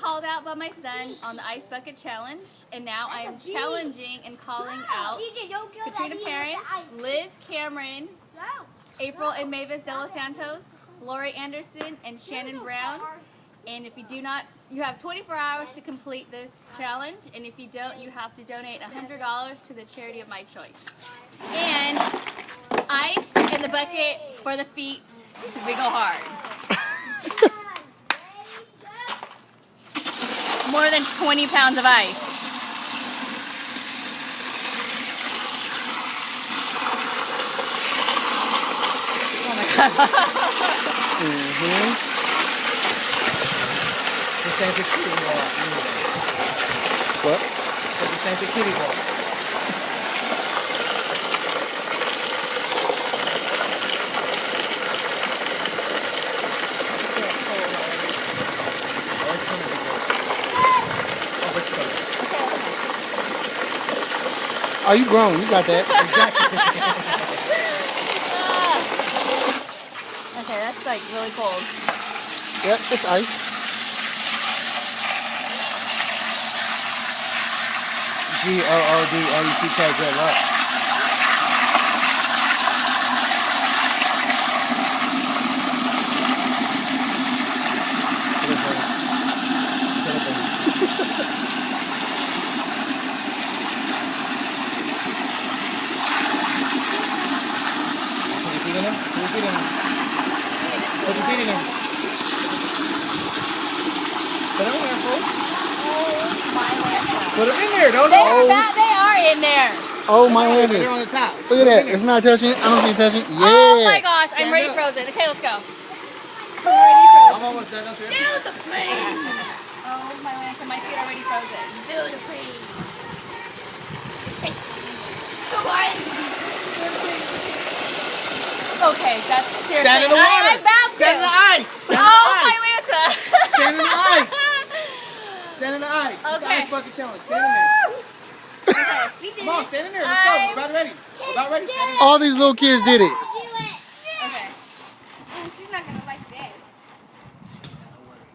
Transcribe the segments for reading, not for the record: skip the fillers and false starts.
called out by my son on the Ice Bucket Challenge, and now I am challenging and calling out Katrina Perrin, Liz Cameron, April and Mavis De Los Santos, Lori Anderson, and Shannon Brown. And if you do not, you have 24 hours to complete this challenge, and if you don't, you have to donate $100 to the charity of my choice. And ice in the bucket for the feet, because we go hard. More than 20 pounds of ice. Oh my God. The same for kitty ball. What? The same for kitty ball. Oh, you grown. You got that. Exactly. Okay, that's like really cold. Yep, it's ice. G-O-O-D-O-U-T-K, good luck. Put your feet in there. Put them in there, fool. Put them in there, don't They are in there. Oh, my landing. They're on the top. Look at that. It's not touching. I don't see it touching. Yeah. Oh my gosh, I'm ready frozen. Okay, let's go. I'm already frozen. I'm almost done. Feel the pain. Oh my lantern, my feet are already frozen. Feel the pain. Okay, that's seriously. Stand in the water. I'm about to. Stand in the ice. Stand in the Oh, ice. my Lanta. Stand in the ice. Stand in the ice. It's the Okay. ice bucket challenge. Stand in there. Come on, stand in there. Let's go. We're about ready. We're about ready. Stand in there. All these little kids did it. Okay. She's not gonna like that.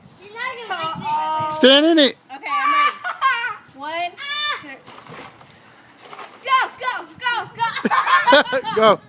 She's not gonna like that. Stand in it. Okay, I'm ready. 1, 2. Go, go, go, go. Go.